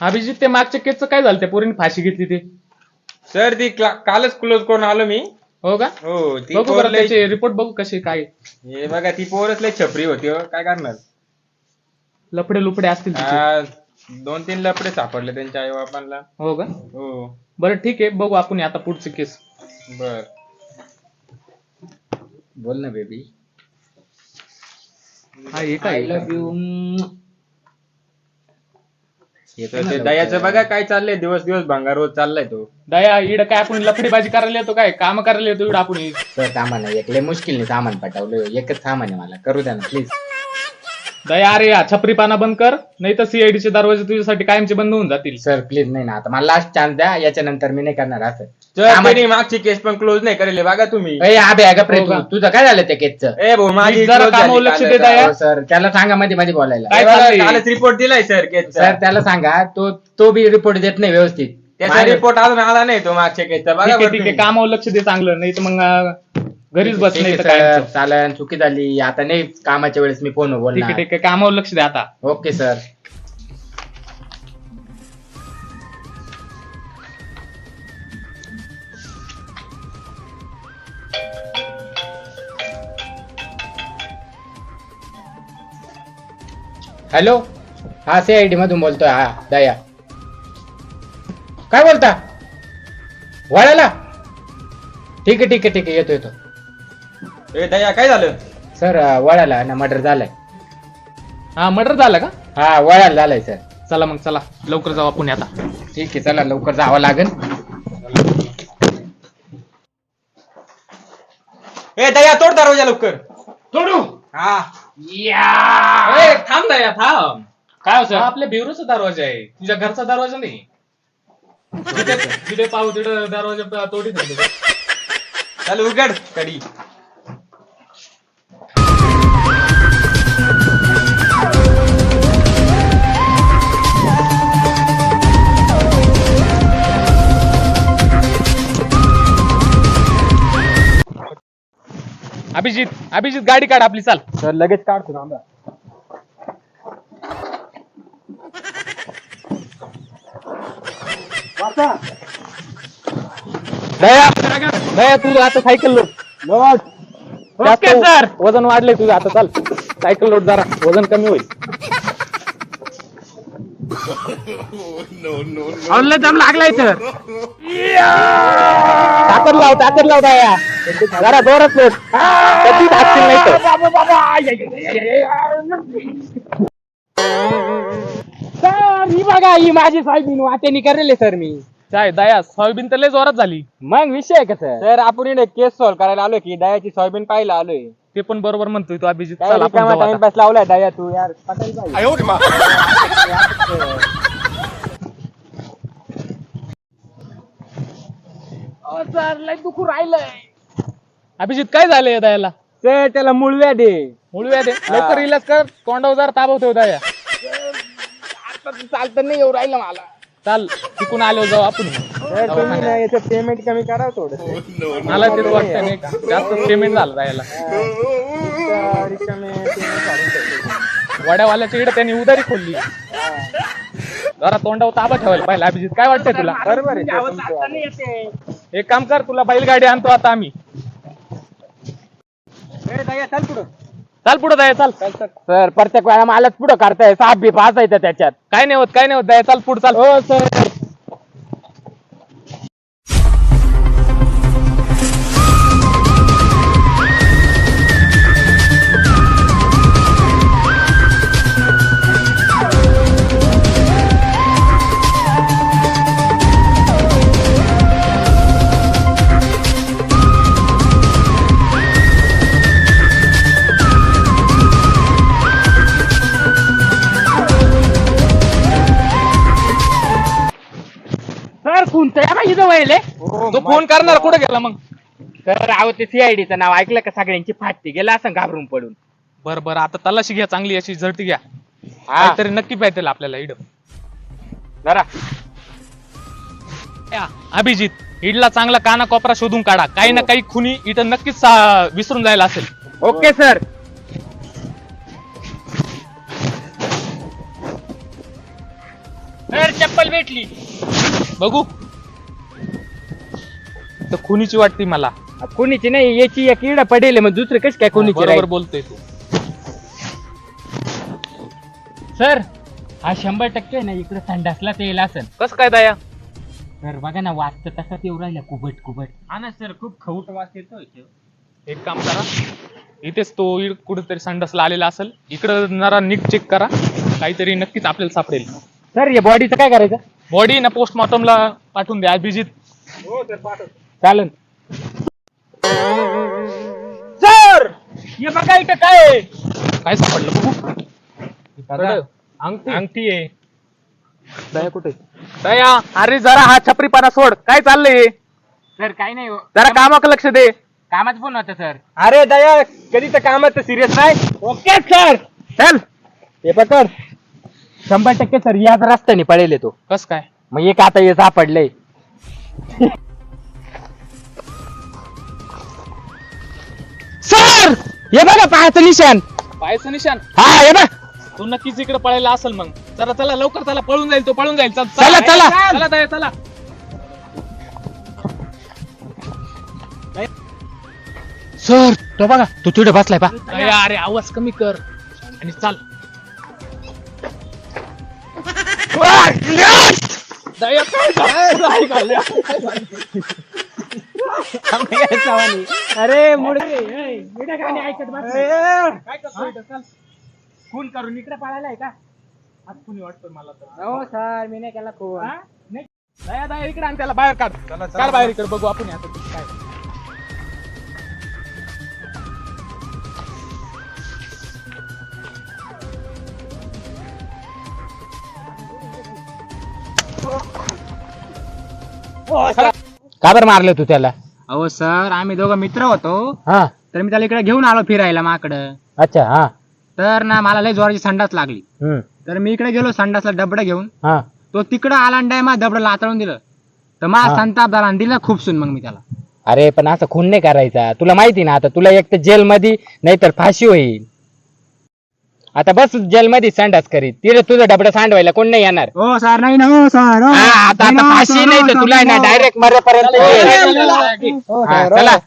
अभिजित ते मागच्या केसचं काय झालं? त्या पोरीने फाशी घेतली ते? सर ती कालच क्लोज करून आलो मी. हो का? हो ती बघू पोर बरं लय त्याचे रिपोर्ट बघू कसे काय. हे बघा ती पोरच लय छपरी होती हो. काय करणार. लफडे लुफडे असतील तिचे. आज 2-3 लफडे सापडले त्यांच्या आई बापांना. हो का? हो बरं ठीक आहे, बघू आपण आता पुढची केस. बर बोल ना बेबी. हा हे काय? I love you. ते दयाचं बघा काय चाललंय. दिवस दिवस भंगार रोज चाललाय तो. दया इड काय आपण लफडेबाजी करायला येतो काय? काम करायला येतो इड आपण. सर सामान आहे एकले मुश्किलने सामान पटवलं. एकच सामान आहे मला करू द्या ना प्लीज. दया अरे हा छपरीपणा बंद कर, नाही तर सीआयडीचे दरवाजे तुझ्यासाठी कायमचे बंद होऊन जातील. सर प्लीज नाही ना आता मला लास्ट चान्स द्या. याच्या नंतर मी नाही करणार असं. त्यांनी मागची केस पण क्लोज नाही करेल बघा तुम्ही. अबे अगं प्रे हो का? तुझं काय झालं त्या केसचं? ए भाऊ माझी जरा कामावर लक्ष दे दया. सर त्याला सांगा मध्ये मध्ये बोलायला. काय चाललंय? कालच रिपोर्ट दिलाय सर केसचा. सर त्याला सांगा तो बी रिपोर्ट देत नाही व्यवस्थित. त्याचा रिपोर्ट अजून आला नाही तो मागच्या केसचा. ठीक बघा आहे बरं ठीक आहे, तुम्ही. कामावर लक्ष दे चांगलं, नाही तर मग घरीच बस. नाही तर सर काय. चालन चुकी झाली आता नाही कामाच्या वेळेस मी फोन ठीक आहे बोलणार. ठीक आहे, कामावर लक्ष दे आता. Okay sir. हॅलो हा सीआयडी मधून बोलतोय. हा दया. काय बोलता? वळाला? ठीक आहे ठीक आहे ठीक आहे येतो येतो. ए दया काय झालं? सर वळाला ना मर्डर झालाय. हा मर्डर झाला का? हा वळाला झालाय सर. चला मग चला लवकर जाऊ आपण आता. ठीक आहे चला लवकर जावं लागेल. ए दया तोड दरवाजा लवकर. तोडू. हा ए, थांब दया थांब. काय हो सर? आपल्या बिवरूचा दरवाजा आहे, तुझ्या घरचा दरवाजा नाही. तिथे पाहू तिथे दरवाजा तोडीत होते. चल उघड कडी. अभिजित अभिजित गाडी काढ आपली, चाल. सर लगेच काढतो थांबा. दया दया तुझं आता सायकल लोड. Okay sir. वजन वाढलंय तुझं आता, चाल सायकल लोड, जरा वजन कमी होईल. ऑनलाईन दम लागलाय सर. ताकद लाव दया, जरा जोरात लोड. कधी भागतील नाही तर. सर ही बघा ही माझी सोयाबीन वाट्यानी करेल सर मी. काय दया, सोयाबीन तर लय जोरात झाली. मग विषय आहे का सर? सर आपण इकडे केस सॉल्व्ह करायला आलोय की दयाची सोयाबीन पाहायला आलोय. ते पण बरोबर म्हणतोय तू अभिजित. काय चल आपण रिकामा जाऊ आता. टाइमपास लावलाय दया तू यार. पटायला पाहिजे. सर लय दुखू राहिलंय. अभिजित काय झालंय दयाला? सर त्याला मुळव्याध आहे. मुळव्या दे लवकर इलाज कर. तोंडावर जरा ताबव ठेव दया. आता चालतं नाही येऊ राहिलं मला. चाल तिकून आलो जाऊ आपण. सर तुम्ही ना याचं पेमेंट कमी करा थोडं. मला तेच वाटतं नाही का, जास्त पेमेंट झालं दयाला. वड्यावाल्याच्या इकडे त्यांनी उधारी खोलली. जरा तोंडावर ताबा ठेवायला पाहिजे. अभिजित काय वाटतंय तुला? बरोबर आहे. एक काम कर, तुला बैलगाडी आणतो आता आम्ही. दया चल पुढं. चाल पुढे दया, चाल. सर प्रत्येक वेळा मलाच पुढं करताय. साप बी पासायचं त्याच्यात. काय नाही होत दया, चाल पुढे चाल. हो सर. सर कोणत्या माहिती वळले? तो फोन करणार कुठे गेला मग? सर अहो ते सीआयडीचं नाव ऐकलं का सगळ्यांची फाटती गेला असं घाबरून पडून. बरं आता तलाशी घ्या, चांगली अशी झडती घ्या. हा काहीतरी नक्की भेटेल आपल्याला इड. जरा अभिजित इडला चांगला काना कोपरा शोधून काढा. काही ना काही खुनी इथं नक्कीच विसरून जायला असेल. Okay sir. चप्पल भेटली. बघू तर खुनीची वाटते मला. कोणीची नाही, याची एक इडा पडेल, मग दुसरं कशी काय कोणीची बरोबर राहील? बोलतोय तू. सर हा 100% ना इकडे संडासलाच येईल असेल. कसं काय दया? सर बघा ना वाचतं तसंच येऊ राहिला कुबट कुबट. हा ना सर खूप खवट वास येतो इथे. एक काम करा, इथेच तो कुठेतरी संडासला आलेला असेल, इकडं जरा नीट चेक करा, काहीतरी नक्कीच आपल्याला सापडेल. सर या बॉडीचं काय करायचं? बॉडी ना पोस्टमॉर्टमला पाठवून द्या. अभिजित चालन. सर हे बघा इथं काय आहे? काय सापडलं बघू. बघा. अंगठी आहे. दया कुठे? दया, अरे जरा हा छपरीपणा सोड. काय चाललंय? सर काही नाही हो. जरा कामाकडे लक्ष दे. कामाच फोन होता सर. अरे दया, कधी तर कामात सिरियस नाही. Okay sir. चल हे पकड. 100% सर याच रस्त्याने पडेल तो. कस काय? मग एक आता हे सापडलंय. सर हे बघा पायाचं निशाण. पायाचं निशाण. हा हे बघ. तो नक्कीच इकडे पळायला असेल. मग चला चला लवकर चला, पळून जाईल तो, पळून जाईल. चला, चला. चला दया चला. सर तो बघा, तो तिथे बसलाय पा. दया, अरे आवाज कमी कर आणि चाल. दया काय अरे मुडे खून करून इकडे पळायलाय का? आज कुणी वाटतं मला तर. हो सर, मी नाही केला फोन. दया दया इकडे आणि त्याला बाहेर काढ. काढ बाहेर इकडे, बघू आपण आता काय. का बरं मारलं तू त्याला? अहो सर आम्ही दोघं मित्र होतो, हा तर मी त्याला इकडे घेऊन आलो फिरायला माकडं. अच्छा. हा तर ना मला लय जोराची संडास लागली. हम्म तर मी इकडे गेलो संडासला डबडं घेऊन. हा तो तिकडं आला आणि मा दबडं लातळून दिलं. तर मला हा. संताप झाला आणि दिला खूपसून मग मी त्याला. अरे पण असं खून नाही करायचा. तुला माहिती ना, आता तुला एक तर जेल मध्ये नाही तर फाशी होईल. आता बस जेल मध्ये संडास करीत, तिथे तुझं डबडं सांडवायला कोण नाही येणार. हो सर, नाही ना. हो सर. हा, आता आता फाशी नाही तर तुला आहे ना डायरेक्ट मरेपर्यंत जेल. हा, चला.